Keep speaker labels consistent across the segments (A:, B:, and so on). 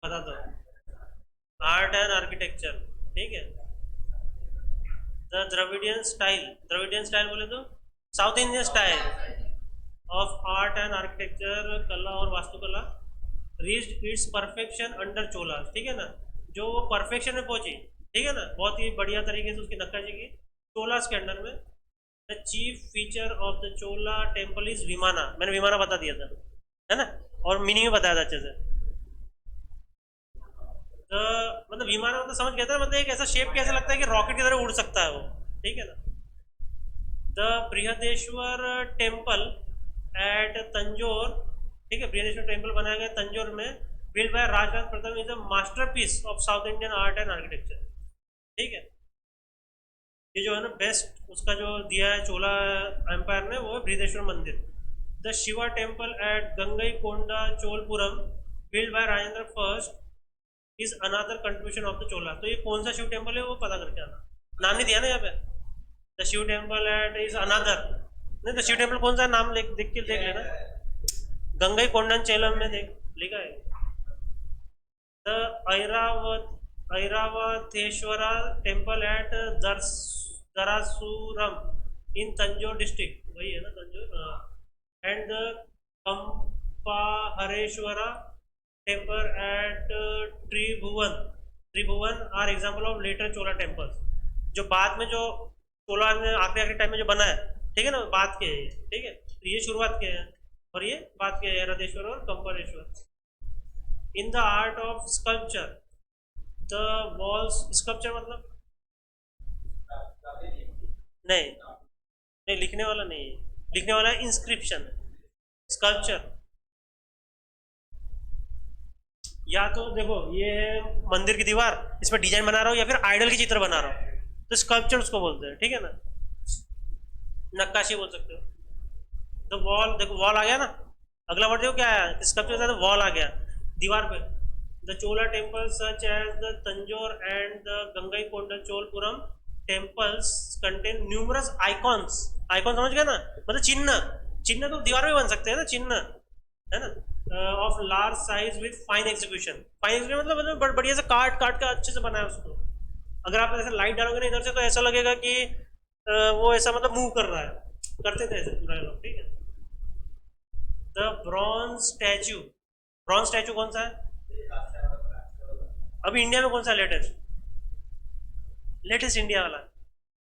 A: बता दो। Art and architecture, ठीक है। द द्रविडियन स्टाइल बोले तो south Indian style of art and architecture, कला और वास्तुकला रीच्ड इट्स परफेक्शन अंडर चोला, ठीक है ना। जो वो परफेक्शन में पहुंची, ठीक है ना, बहुत ही बढ़िया तरीके से उसकी नक्काशी की चोलास के अंडर में। The chief feature of the Chola temple is vimana, मैंने विमाना बता दिया था, है ना, और मीनिंग भी बताया था अच्छे से। मतलब विमाना मतलब समझ गया था, मतलब एक ऐसा शेप कैसे लगता है कि रॉकेट की तरह उड़ सकता है वो, ठीक है ना। The Brihadeeswara temple at Tanjore, ठीक है, बृहदेश्वर टेम्पल बनाया गया तंजौर में, बिल्ड बाय राजराज प्रथम, is a masterpiece of south Indian art and architecture, ठीक है। ये जो है ना बेस्ट उसका जो दिया है चोला एम्पायर ने, वो है बृहदेश्वर मंदिर। The Shiva temple at Gangaikonda Cholapuram, built by Rajendra first, is another contribution of the Chola. तो ये कौन सा शिव टेम्पल है वो पता करके आना, नाम नहीं दिया ना यहाँ पे। The Shiva temple at is another, नहीं तो शिव टेम्पल कौन सा है, नाम देख के देख लेना। गंगई कोंडन चेलम में देख लिखा है। The Airavateshwara temple at Darasuram in Tanjore district, वही है ना Tanjore. And the Kampahareshwara temple at Tribhuvan, Tribhuvan are example of later Chola temples. जो बाद में जो चोला ने आखिरी आखिरी टाइम में जो बना है, ठीक है ना, बाद के है ये, ठीक है, तो ये शुरुआत के हैं और ये बाद के ऐरावतेश्वर और Kampahareshwar. In the art of sculpture, the walls, sculpture मतलब नहीं, नहीं लिखने वाला नहीं है, लिखने वाला है इंस्क्रिप्शन। स्कल्पचर या तो देखो ये है मंदिर की दीवार, इस पर डिजाइन बना रहा हूँ या फिर आइडल की चित्र बना रहा हूँ, तो स्कल्पचर उसको बोलते हैं, ठीक है ना, नक्काशी बोल सकते हो। द वॉल, देखो वॉल आ गया ना, अगला वर्ड देखो क्या है, स्कल्पचर था तो वॉल आ गया दीवार पे। The Chola temple such as the Tanjore and the Gangai Konda Cholapuram temples contain numerous icons, icon समझ गया ना, मतलब चिन्ह, चिन्ह तो दीवार में बन सकते हैं ना चिन्ह, है ना, of large size with fine execution. Fine execution मतलब बढ़िया से काट काट के अच्छे से बनाया उसको। अगर आप ऐसे लाइट डालोगे ना इधर से तो ऐसा लगेगा कि वो ऐसा मतलब मूव कर रहा है, करते थे ऐसे पूरा लोग, ठीक है। The bronze statue, bronze statue कौन सा है अभी इंडिया में, कौन सा लेटेस्ट, लेटेस्ट इंडिया वाला,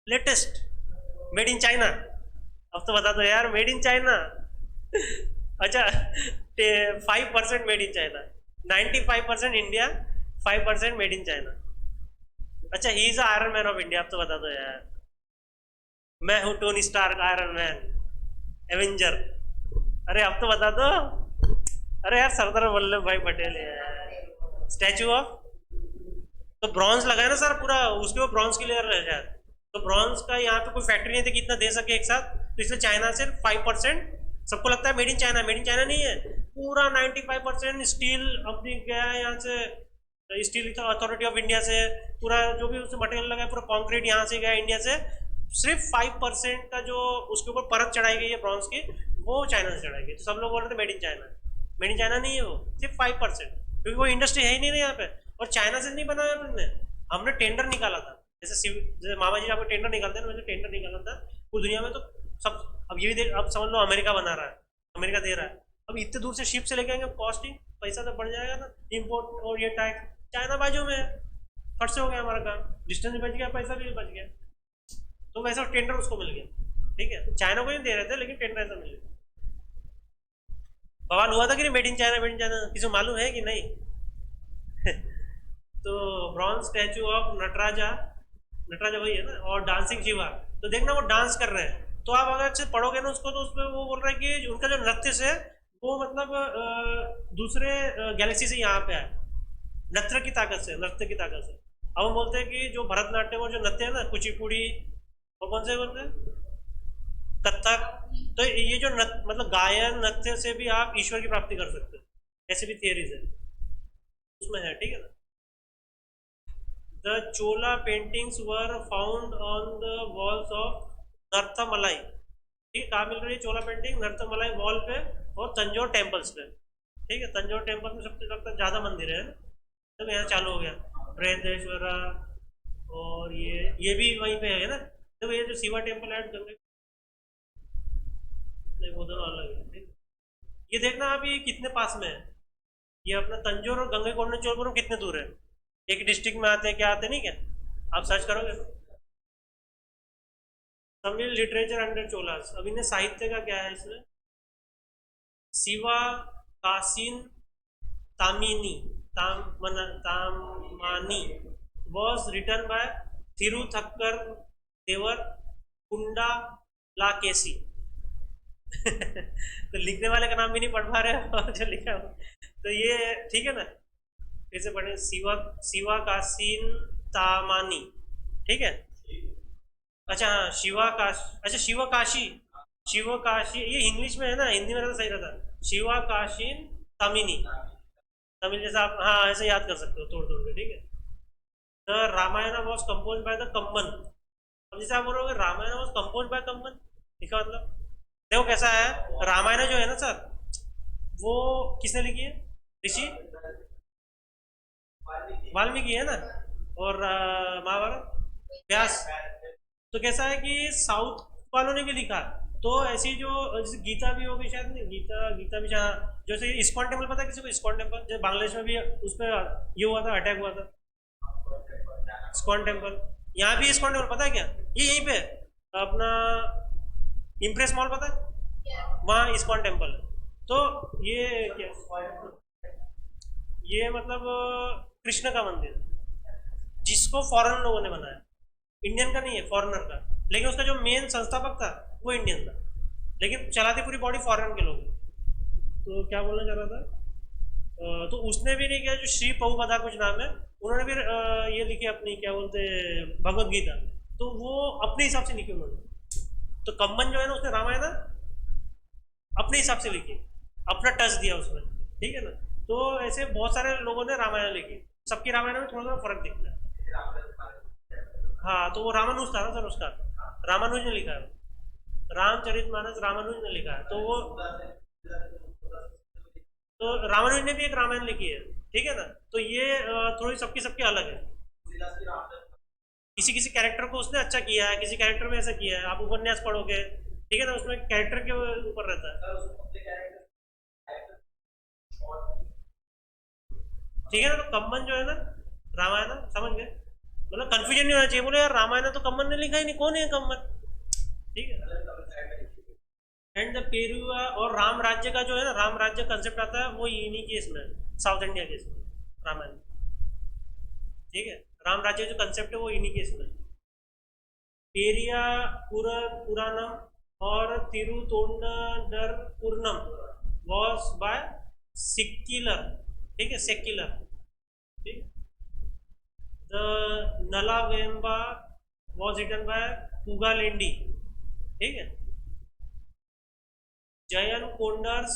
A: लेटेस्ट मेड इन चाइना। अब तो बता दो यार, मेड इन चाइना। अच्छा, 5% made in China, 95% India, 5% made in China. अच्छा, he is Iron Man of India, अब तो बता दो यार। मैं हूँ Tony Stark, Iron Man, Avenger. अरे अब तो बता दो। अरे यार सरदार वल्लभ भाई पटेल है स्टैचू ऑफ, तो ब्रॉन्ज लगाया ना सर पूरा, उसके वो ब्रॉन्ज की लेयर रह जाए, तो ब्रॉन्ज का यहाँ पे कोई फैक्ट्री नहीं थी कि इतना दे सके एक साथ, तो इसलिए चाइना से 5%, सबको लगता है made in China, made in China नहीं है, पूरा 95% स्टील अपनी गया है यहाँ से, स्टील अथॉरिटी ऑफ इंडिया से पूरा जो भी उससे मटेरियल लगा है, पूरा कॉन्क्रीट यहाँ से गया इंडिया से। सिर्फ 5% का जो उसके ऊपर परत चढ़ाई गई है ब्रॉन्ज की, वो चाइना से चढ़ाई गई, तो सब लोग बोल रहे थे made in China, made in China नहीं है वो, सिर्फ 5%, क्योंकि वो इंडस्ट्री है ही नहीं ना यहाँ पे, और चाइना से नहीं बनाया हमने, हमने टेंडर निकाला था, जैसे मामा जी आपको टेंडर निकालते हैं ना, वैसे टेंडर निकाला था पूरी दुनिया में, तो सब अब ये भी देख, अब समझ लो अमेरिका बना रहा है, अमेरिका दे रहा है, अब इतने दूर से शिप से लेके आएंगे, कॉस्टिंग पैसा तो बढ़ जाएगा ना, इम्पोर्ट और ये टैक्स, चाइना बाजू में है, फट से हो गया हमारा काम, डिस्टेंस भी बच गया, पैसा भी बच गया, तो वैसा टेंडर उसको मिल गया, ठीक है, चाइना को नहीं दे रहे थे लेकिन टेंडर ऐसा मिल गया। बवाल हुआ था कि नहीं, made in China, made in China, किसी को मालूम है कि नहीं? तो bronze statue of Nataraja, Nataraja वही है ना, और डांसिंग शिवा, तो देखना वो डांस कर रहे हैं, तो आप अगर अच्छे पढ़ोगे ना उसको, तो उसमें वो बोल रहे हैं कि उनका जो नृत्य से वो मतलब दूसरे गैलेक्सी से यहाँ पे आए, नृत्य की ताकत से, नृत्य की ताकत से। अब हम बोलते हैं कि जो भरतनाट्यम और जो नृत्य है ना, कुचिपुड़ी और कौन से बोलते हैं, कथक, तो ये जो मतलब गायन नृत्य से भी आप ईश्वर की प्राप्ति कर सकते हो, ऐसे भी थियरीज है उसमें है, ठीक है ना। The Chola paintings were found on the walls of Narthamalai, ठीक, कहाँ मिल रही है चोला पेंटिंग, नर्थमलाई वॉल पे और तंजौर टेम्पल्स पे, ठीक है, तंजौर टेम्पल में सबसे लगता है ज़्यादा मंदिर है, तो यहाँ चालू हो गया बृहदेश्वरा। और ये भी वहीं पे है ना। तो ये जो शिवा टेम्पल है गंगे, नहीं वो दोनों अलग है, ठीक? ये देखना अभी कितने पास में है। ये अपना तंजौर और गंगे कोंडा चोलपुरम कितने दूर है, एक डिस्ट्रिक्ट में आते हैं क्या आते हैं, नहीं क्या? आप सर्च करोगे तमिल लिटरेचर अंडर चोलास। अब इन्हें साहित्य का क्या है इसमें, Shiva Kasun Tamhini तामानी was written by थिरुथक्कर देवर कुंडा लाकेसी। तो लिखने वाले का नाम भी नहीं पढ़ पा रहे हो और जो लिखा हो, तो ये ठीक है ना। फिर से पढ़े, शिवा शिवा कासिन तामानी, ठीक है। अच्छा हाँ शिवा काश, अच्छा शिवा काशी, शिवा काशी ये इंग्लिश में है ना, हिंदी में तो सही रहता शिवा काशीन तामिनी। तमिल जैसा आप हाँ ऐसे याद कर सकते हो तोड़ तोड़ के, ठीक है। The Ramayana was composed by the Kamban. अब जैसे आप बोलोगे Ramayana was composed by Kamban, इसका मतलब देखो कैसा है। रामायण जो है ना सर, वो किसने लिखी है, ऋषि वाल्मीकि है ना। और महाभारत व्यास। तो कैसा है कि साउथ वालों ने भी लिखा, तो ऐसी जो जैसे गीता भी होगी शायद, नहीं गीता, गीता भी जहाँ जैसे इस्कॉन टेम्पल, पता है किसी को इस्कॉन टेम्पल, जो बांग्लादेश में भी है, उस पर ये हुआ था, अटैक हुआ था इस्कॉन टेम्पल। यहाँ भी इस्कॉन टेम्पल पता है क्या, ये यहीं पे अपना इम्प्रेस मॉल पता है, वहाँ इस्कॉन टेम्पल है। तो ये क्या, ये मतलब कृष्ण का मंदिर, जिसको फॉरेन लोगों ने बनाया, इंडियन का नहीं है, फॉरेनर का। लेकिन उसका जो मेन संस्थापक था वो इंडियन था, लेकिन चलाती पूरी बॉडी फॉरेन के लोग। तो क्या बोलना चाह रहा था, तो उसने भी नहीं किया, जो श्री प्रभुपादा कुछ नाम है, उन्होंने भी ये लिखी अपनी क्या बोलते भगवत गीता, तो वो अपने हिसाब से लिखी उन्होंने। तो कम्बन जो है ना, उसने रामायण अपने हिसाब से लिखी, अपना टच दिया उसमें, ठीक है ना। तो ऐसे बहुत सारे लोगों ने रामायण लिखी, सबकी रामायण में थोड़ा थोड़ा फर्क दिखता है। हाँ तो वो रामानुज था ना सर, उसका रामानुज ने लिखा है, रामचरितमानस रामानुज ने लिखा है। तो रामानुज ने भी एक रामायण लिखी है, ठीक है ना। तो ये थोड़ी सबकी सबकी अलग है, किसी किसी कैरेक्टर को उसने अच्छा किया है, किसी कैरेक्टर में ऐसा किया है। आप उपन्यास पढ़ोगे, ठीक है ना, उसमें कैरेक्टर के ऊपर रहता है, ठीक है ना। तो कम्बन जो है ना, रामायण समझ गए, मतलब कंफ्यूजन नहीं होना चाहिए, बोले यार रामायण तो कम्बन ने लिखा ही नहीं, कौन है कम्बन, ठीक है। एंड द पेरुआ और राम राज्य का जो है ना, राम राज्य कंसेप्ट आता है वो इन्हीं के इसमें, साउथ इंडिया के इसमें रामायण, ठीक है। राम राज्य जो कंसेप्ट है वो इन्हीं के इसमें, पेरिया पुराणम और तिरुतोंडर पूर्णम वॉज बाय सिक्किलर, ठीक है, सेक्युलर, ठीक। The Nalavenba was written by Pugalendi, ठीक है। Jayankondar's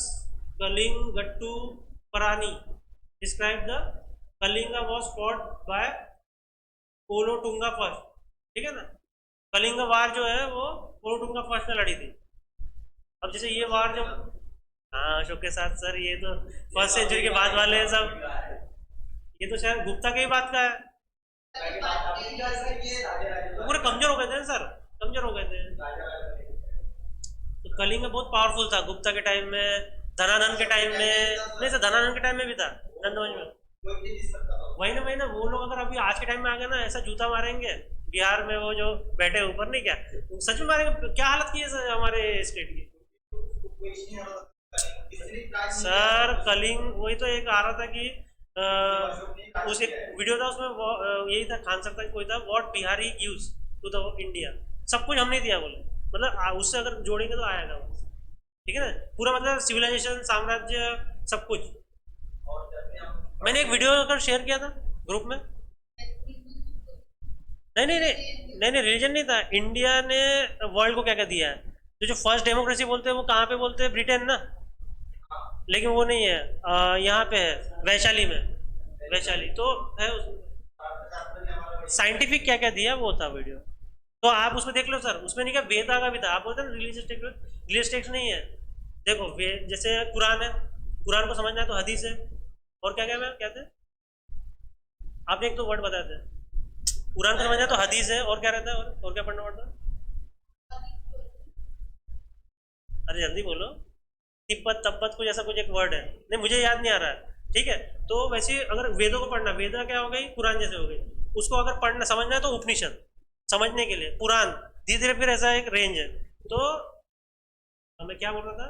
A: Kalingattu Parani describe the Kalinga was fought by Kulothunga first, ठीक है ना। कलिंग वार जो है वो कोलोटुंगा फर्स्ट ने लड़ी थी। अब जैसे ये वार जब, हाँ अशोक के साथ सर, ये तो फर्स्ट सेंचुरी के बाद वाले हैं सब, ये तो शायद गुप्ता के ही बात का है। तो पूरे कमजोर हो गए थे सर, कमजोर हो गए थे। तो कलिंग बहुत पावरफुल था गुप्ता के टाइम में, धनानंद के टाइम में, नहीं सर धनानंद के टाइम में भी था, नंदवंश में। वही ना वो लोग अगर अभी आज के टाइम में आ गए ना, ऐसा जूता मारेंगे बिहार में, वो जो बैठे ऊपर नहीं क्या, सच में मारेंगे। क्या हालत की है हमारे स्टेट की सर। कलिंग वही तो एक आ रहा था कि उस एक वीडियो था उसमें यही था, खान सर का कोई था, what Bihari gives to the India, सब कुछ हमने दिया बोले, मतलब उससे अगर जोड़ेंगे तो आएगा वो, ठीक है ना। पूरा मतलब सिविलाइजेशन, साम्राज्य, सब कुछ। मैंने एक वीडियो अगर शेयर किया था ग्रुप में, नहीं रिलीजन नहीं था, इंडिया ने वर्ल्ड को क्या क्या दिया है। तो जो फर्स्ट डेमोक्रेसी बोलते हैं वो कहाँ पे बोलते हैं, ब्रिटेन ना, लेकिन वो नहीं है, यहाँ पे है वैशाली में, वैशाली तो है उसमें साइंटिफिक क्या क्या दिया वो था वीडियो। तो आप उसमें देख लो सर, उसमें नहीं क्या वेदा का भी था, आप बोलते हैं ना रिलीजियस टेक्स्ट, रिलीजियस टेक्स्ट नहीं है। देखो जैसे कुरान है, कुरान को समझना है तो हदीस है, और क्या क्या कहते हैं, आपने एक तो वर्ड बताया था, कुरान का समझ है तो हदीस है, और क्या रहता है, और क्या पढ़ना पड़ता है? अरे जल्दी बोलो। तिब्बत तब्बत कुछ ऐसा कुछ एक वर्ड है, नहीं मुझे याद नहीं आ रहा है। ठीक है, तो वैसे अगर वेदों को पढ़ना, वेदा क्या हो गई, कुरान जैसे हो गई, उसको अगर पढ़ना समझना है तो उपनिषद समझने के लिए पुराण, धीरे धीरे फिर ऐसा एक रेंज है। तो मैं क्या बोल रहा था?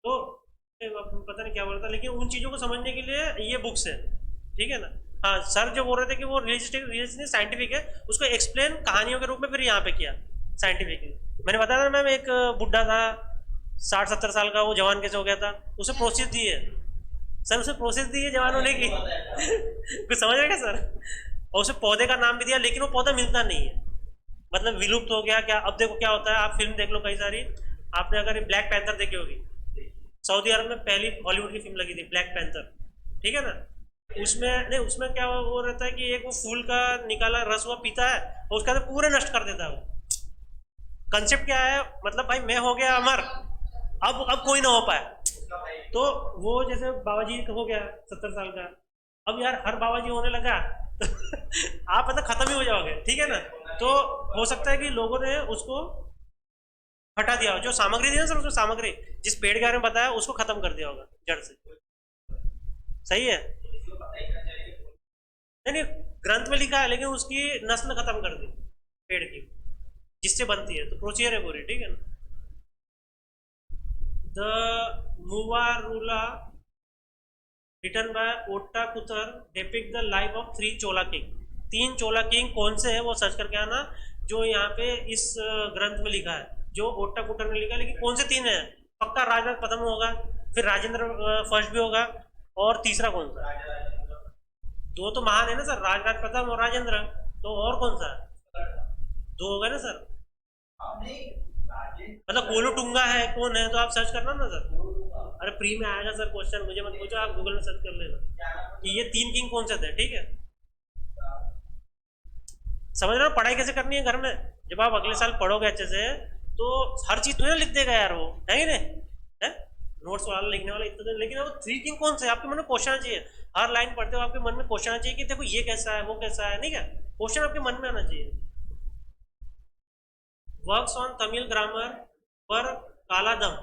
A: तो पता नहीं क्या बोल रहा था, लेकिन उन चीज़ों को समझने के लिए ये बुक्स है। ठीक है ना? हाँ, सर जो बोल रहे थे कि वो रियलिस्टिक साइंटिफिक है, उसको एक्सप्लेन कहानियों के रूप में फिर यहाँ पे किया साइंटिफिकली। मैंने बताया था मैम, एक बुढ़ा था 60-70 साल का, वो जवान कैसे हो गया था, उसे प्रोसेस दी है सर, उसे प्रोसेस दी है जवान होने की। कुछ समझ रहे क्या सर? और उसे पौधे का नाम भी दिया, लेकिन वो पौधा मिलता नहीं है, मतलब विलुप्त हो गया क्या। अब देखो क्या होता है, आप फिल्म देख लो कई सारी, आपने अगर ब्लैक पैंथर देखी होगी, सऊदी अरब में पहली हॉलीवुड की फिल्म लगी थी ब्लैक पैंथर। ठीक है ना? उसमें नहीं, उसमें क्या वो रहता है कि एक वो फूल का निकाला रस हुआ पीता है, और उसका तो पूरे नष्ट कर देता है वो। कंसेप्ट क्या है, मतलब भाई मैं हो गया अमर, अब कोई ना हो पाए। तो वो जैसे बाबा जी हो गया 70 साल का, अब यार हर बाबा जी होने लगा तो आप मतलब खत्म ही हो जाओगे। ठीक है ना? तो हो सकता है कि लोगों ने उसको हटा दिया हो, जो सामग्री थी ना सर, उसमें सामग्री जिस पेड़ के बारे में बताया उसको खत्म कर दिया होगा जड़ से। सही है? नहीं नहीं, ग्रंथ में लिखा है, लेकिन उसकी नस्ल खत्म कर दी पेड़ की, जिससे बनती है, तो प्रोसीजर है पूरी। ठीक है ना? The Moovarula written by Otta Koothar depict the life of 3 Chola king. 3 Chola king कौन से है वो सर्च करके आना, जो यहाँ पे इस ग्रंथ में लिखा है, जो ओट्टा कुटर ने लिखा है, लेकिन कौन से 3 है? पक्का राजराज प्रथम होगा, फिर राजेंद्र फर्स्ट भी होगा, और तीसरा कौन सा? दो तो महान है ना सर, राजराज प्रथम और राजेंद्र, तो और कौन सा है? दो हो गए ना सर। मतलब कोलो टुंगा है, कौन है, तो आप सर्च करना ना सर। अरे प्री में आएगा सर क्वेश्चन, मुझे मत पूछो, आप गूगल में सर्च कर लेना कि ये 3 किंग कौन से थे। ठीक है? समझ रहे हो पढ़ाई कैसे करनी है घर में? जब आप अगले साल पढ़ोगे अच्छे से, तो हर चीज तो ना लिख देगा यार वो, है ही नहीं है? नोट्स वाला लिखने वाला इतना, लेकिन वो 3 किंग कौन से आपके मन में क्वेश्चन आना चाहिए। हर लाइन पढ़ते हो आपके मन में क्वेश्चन आना चाहिए कि देखो ये कैसा है, वो कैसा है, नहीं क्या? क्वेश्चन आपके मन में आना चाहिए। वर्क्स ऑन तमिल ग्रामर पर कालादम।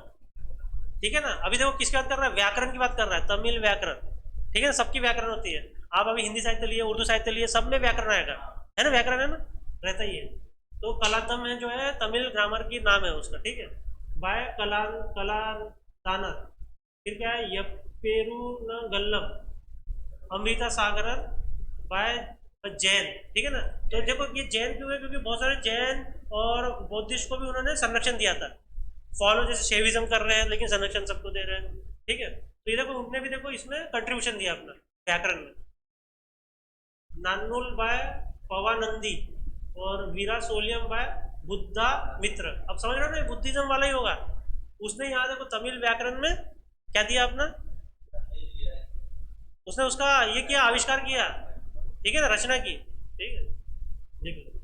A: ठीक है ना? अभी देखो किसकी बात कर रहा है, व्याकरण की बात कर रहा है, तमिल व्याकरण। ठीक है ना? सबकी व्याकरण होती है। आप अभी हिंदी साहित्य लिए, उर्दू साहित्य लिए, सब में व्याकरण आएगा, है ना? व्याकरण है ना, रहता ही है। तो कलातम है जो है तमिल ग्रामर की नाम है उसका। ठीक है? बाय कला कला दानर। फिर क्या है, यपेरू न गल्लम अमृता सागरर बाय जैन। ठीक है ना? तो देखो ये जैन क्यों है, क्योंकि बहुत सारे जैन और बौद्धिस्ट को भी उन्होंने संरक्षण दिया था। फॉलो जैसे शेविज्म कर रहे हैं, लेकिन संरक्षण सबको दे रहे हैं। ठीक है? तो ये देखो उनने भी देखो इसमें कंट्रीब्यूशन दिया अपना व्याकरण में। नानुल बाय पवानंदी और वीरा सोलियम बाय बुद्धा मित्र। अब समझ रहे हो ना, बुद्धिज्म वाला ही होगा। उसने यहाँ देखो तमिल व्याकरण में क्या दिया अपना, उसने उसका ये किया, आविष्कार किया। ठीक है ना? रचना की। ठीक है? देखो